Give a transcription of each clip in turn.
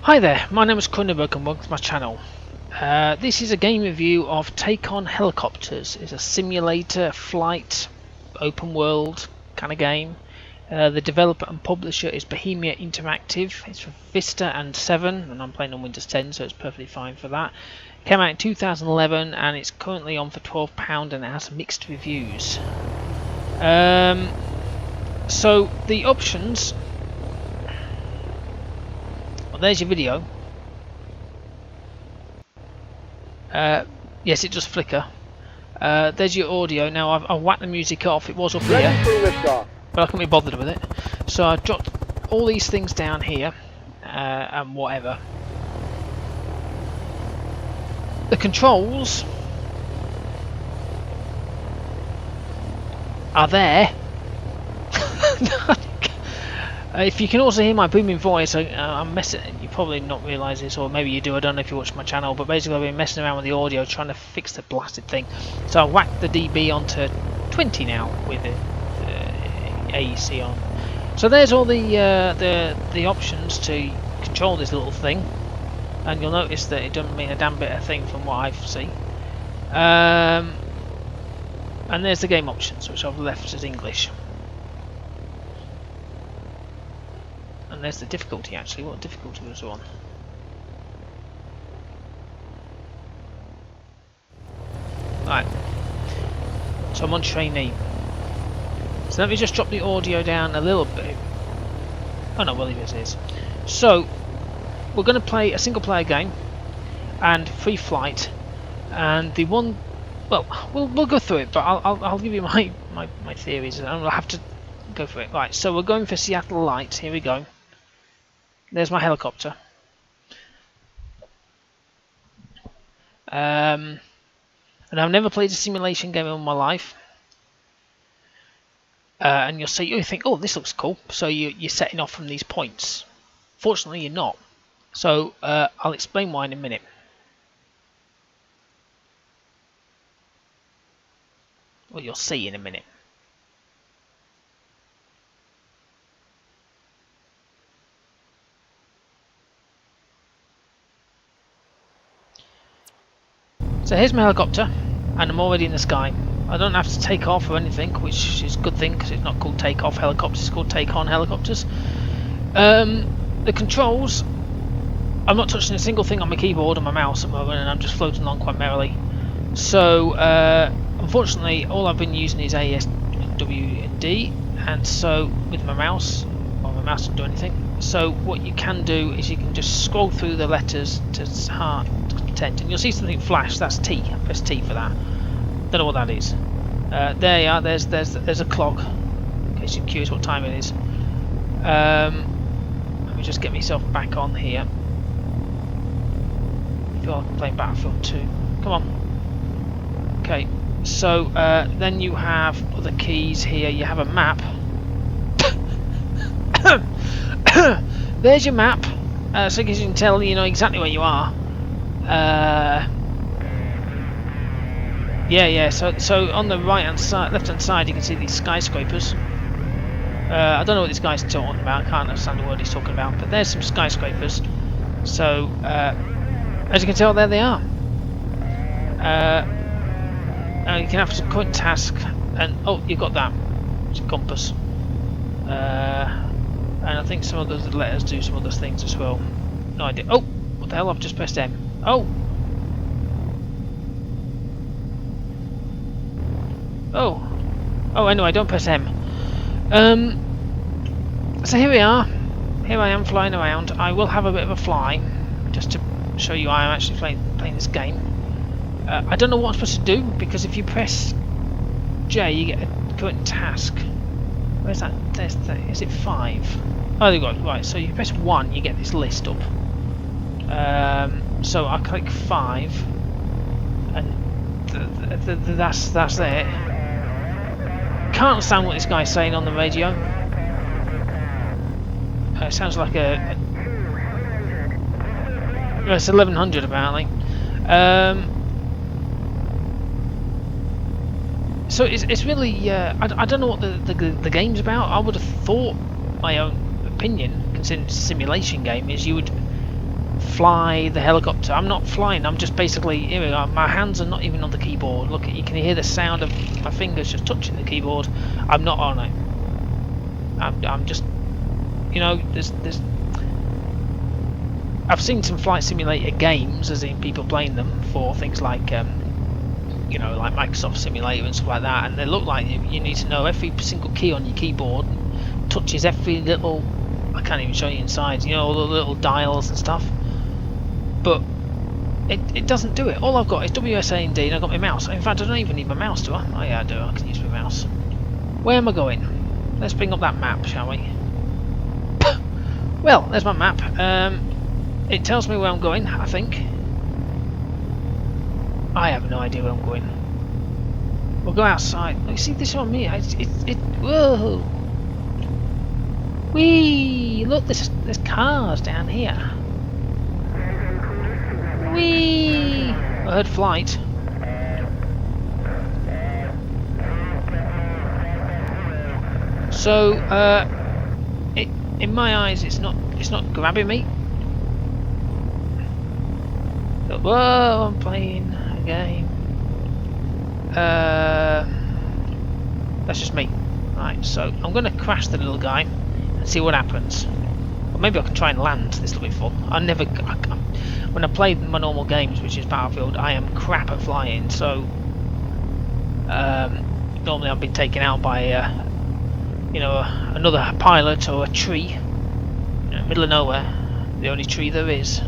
Hi there, my name is Kronenberg and welcome to my channel. This is a game review of Take On Helicopters. It's a simulator, flight, open world kind of game. The developer and publisher is Bohemia Interactive. It's for Vista and 7 and I'm playing on Windows 10, so it's perfectly fine for that. It came out in 2011 and it's currently on for £12 and it has mixed reviews. So the options... Well, there's your video. Yes, it does flicker. There's your audio. Now I've whacked the music off. It was up here, but I couldn't be bothered with it. So I've dropped all these things down here and whatever. The controls are there. If you can also hear my booming voice, I'm messing. You probably not realise this, or maybe you do. I don't know if you watch my channel, but basically I've been messing around with the audio, trying to fix the blasted thing. So I whacked the dB onto 20 now with the AEC on. So there's all the options to control this little thing, and you'll notice that it doesn't mean a damn bit of thing from what I see. And there's the game options, which I've left as English. And there's the difficulty actually. What difficulty was on? Right. So I'm on trainee. So let me just drop the audio down a little bit. Oh no, well it is. So we're going to play a single player game and free flight. And the one, well, we'll go through it, but I'll give you my theories, and I'll have to go through it. Right. So we're going for Seattle Light. Here we go. There's my helicopter. And I've never played a simulation game in my life. And you think, oh, this looks cool. So you're setting off from these points. Fortunately, you're not. So I'll explain why in a minute. Well, you'll see in a minute. So here's my helicopter, and I'm already in the sky. I don't have to take off or anything, which is a good thing because it's not called take off helicopters, it's called take on helicopters. The controls, I'm not touching a single thing on my keyboard or my mouse at the moment, and I'm just floating along quite merrily. So unfortunately all I've been using is A, S, W and D, and so with my mouse, well, my mouse doesn't do anything. So what you can do is you can just scroll through the letters to hard content, and you'll see something flash. That's T. Press T for that. Don't know what that is. There you are. There's a clock. In case you're curious what time it is. Let me just get myself back on here. I feel like I'm playing Battlefield 2. Come on. Okay. So then you have other keys here. You have a map. There's your map, so as you can tell, you know exactly where you are. Yeah. So on the right hand side, left hand side, you can see these skyscrapers. I don't know what this guy's talking about. I can't understand the word he's talking about. But there's some skyscrapers. So as you can tell, there they are. You can have some current task, and oh, you've got that. It's a compass. And I think some of those letters do some other things as well. No idea. Oh, what the hell? I've just pressed M. Oh. Oh, anyway, don't press M. So here we are. Here I am flying around. I will have a bit of a fly, just to show you I am actually playing this game. I don't know what I'm supposed to do, because if you press J, you get a current task. Where's that? Is it 5? Oh, there you go. Right, so you press 1, you get this list up. So I click 5, and that's it. Can't understand what this guy's saying on the radio. It sounds like it's 1100 apparently. So it's really I don't know what the game's about. I would have thought, my own opinion, considering it's a simulation game, is you would fly the helicopter. I'm not flying. I'm just basically, here we go. My hands are not even on the keyboard. Look, you can hear the sound of my fingers just touching the keyboard. I'm not on it. I'm just, you know, there's. I've seen some flight simulator games, as in people playing them for things like, you know, like Microsoft Simulator and stuff like that, and they look like you need to know every single key on your keyboard, touches every little. I can't even show you inside. You know, all the little dials and stuff. But it doesn't do it. All I've got is WSA and D, and I've got my mouse. In fact, I don't even need my mouse, do I? Oh yeah, I do. I can use my mouse. Where am I going? Let's bring up that map, shall we? Well, there's my map. It tells me where I'm going, I think. I have no idea where I'm going. We'll go outside. Oh, you see this on me? Whoa! Whee! Look, there's cars down here. Whee! I heard flight. So, in my eyes, it's not grabbing me. But, whoa! I'm playing a game. That's just me. Right. So I'm going to crash the little guy and see what happens. Or maybe I can try and land. This will be fun. When I play my normal games, which is Battlefield, I am crap at flying. So normally I've been taken out by you know, another pilot or a tree, you know, middle of nowhere, the only tree there is.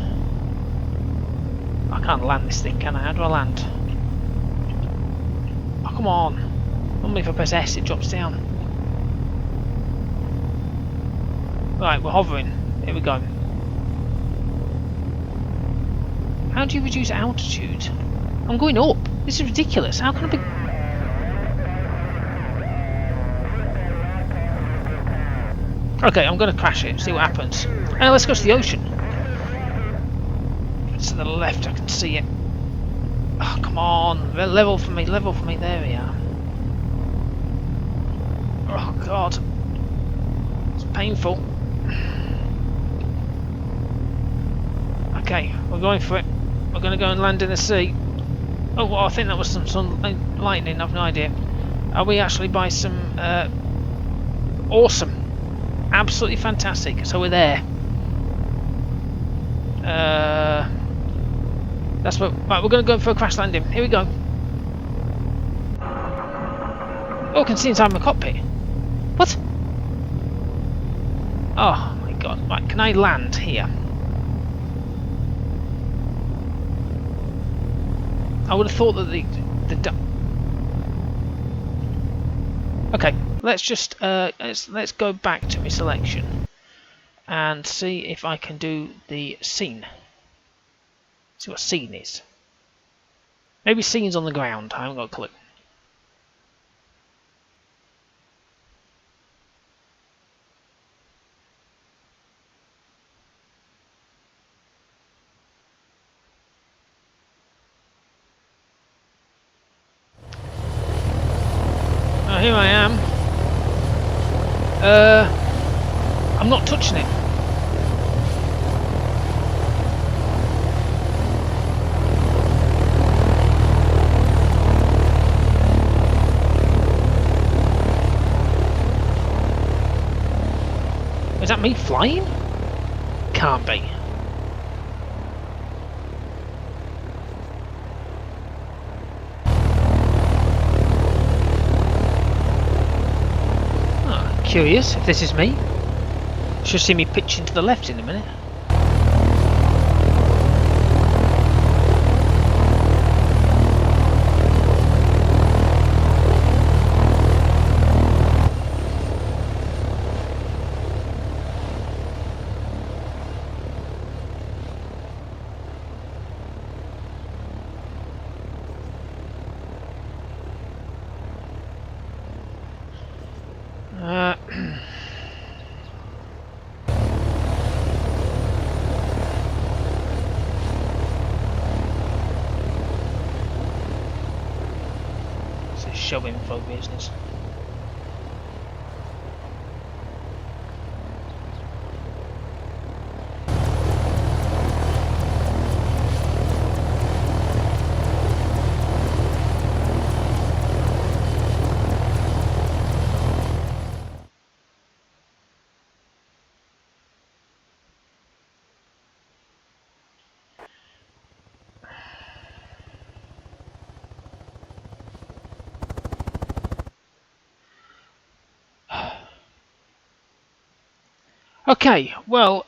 I can't land this thing, can I? How do I land? Oh, come on! Normally if I press S, it drops down. Right, we're hovering. Here we go. How do you reduce altitude? I'm going up. This is ridiculous. How can I be... Okay, I'm going to crash it. See what happens. Now let's go to the ocean. It's to the left. I can see it. Oh, come on. Level for me. Level for me. There we are. Oh, God. It's painful. Okay, we're going for it. We're going to go and land in the sea. Oh, well, I think that was some lightning. I've no idea. Are we actually by some... awesome. Absolutely fantastic. So we're there. That's what... Right, we're going to go for a crash landing. Here we go. Oh, I can see inside my cockpit. What? Oh, my God. Right, can I land here? I would have thought that the okay, let's just let's go back to my selection and see if I can do the scene. See what scene is. Maybe scene's on the ground. I haven't got a clue. Here I am. I'm not touching it. Is that me flying? Can't be. Curious if this is me. Should see me pitching to the left in a minute. Show info business. Okay, well,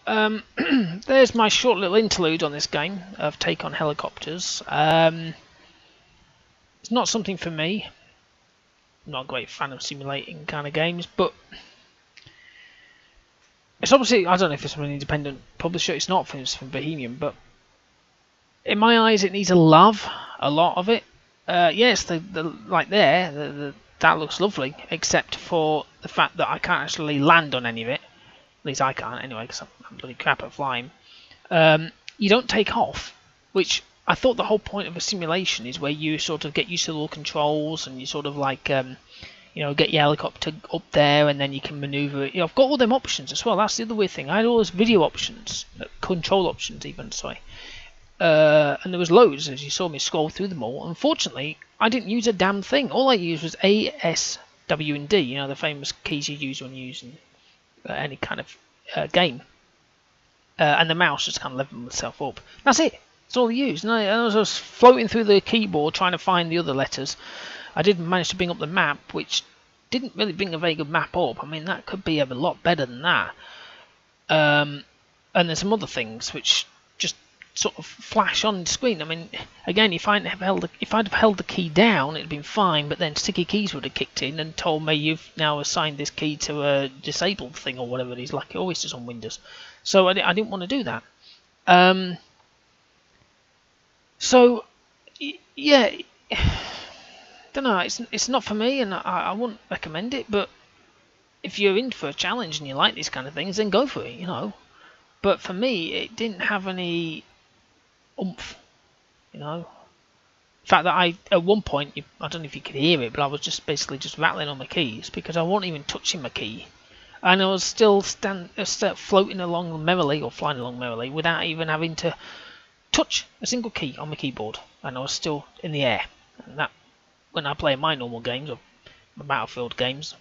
there's my short little interlude on this game of Take on Helicopters. It's not something for me. I'm not a great fan of simulating kind of games, but it's obviously, I don't know if it's from an independent publisher. It's not from, it's from Bohemian, but in my eyes, it needs a love, a lot of it. Yes, the like there, that looks lovely, except for the fact that I can't actually land on any of it. At least I can't anyway, because I'm bloody crap at flying. You don't take off, which I thought the whole point of a simulation is where you sort of get used to all the controls and you sort of like, you know, get your helicopter up there and then you can maneuver it. You know, I've got all them options as well. That's the other weird thing. I had all those video options, control options even, sorry. And there was loads as you saw me scroll through them all. Unfortunately, I didn't use a damn thing. All I used was A, S, W, and D. You know, the famous keys you use when using any kind of game. And the mouse just kind of leveled itself up. That's it. That's all I used. And as I was floating through the keyboard trying to find the other letters, I did manage to bring up the map, which didn't really bring a very good map up. I mean, that could be a lot better than that. And there's some other things which just sort of flash on the screen. I mean, again, if I'd have held the key down, it'd been fine. But then sticky keys would have kicked in and told me you've now assigned this key to a disabled thing or whatever it is, like it always does on Windows. So I didn't want to do that. So yeah, don't know. It's not for me, and I wouldn't recommend it. But if you're in for a challenge and you like these kind of things, then go for it. You know. But for me, it didn't have any oomph. You know. The fact that at one point, I don't know if you could hear it, but I was just basically just rattling on my keys because I wasn't even touching my key. And I was still floating along merrily, or flying along merrily, without even having to touch a single key on my keyboard. And I was still in the air. And that, when I play my normal games, or my Battlefield games,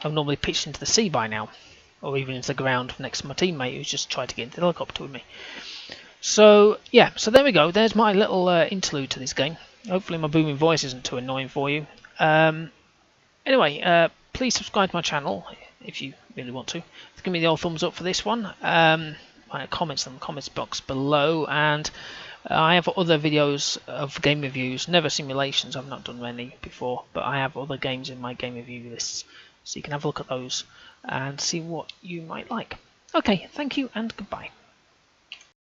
I've normally pitched into the sea by now. Or even into the ground next to my teammate who's just tried to get into the helicopter with me. So, yeah, so there we go. There's my little interlude to this game. Hopefully my booming voice isn't too annoying for you. Anyway, please subscribe to my channel if you really want to. Give me the old thumbs up for this one. My comments in the comments box below, and I have other videos of game reviews, never simulations. I've not done many before, but I have other games in my game review lists, so you can have a look at those and see what you might like. Okay, thank you and goodbye.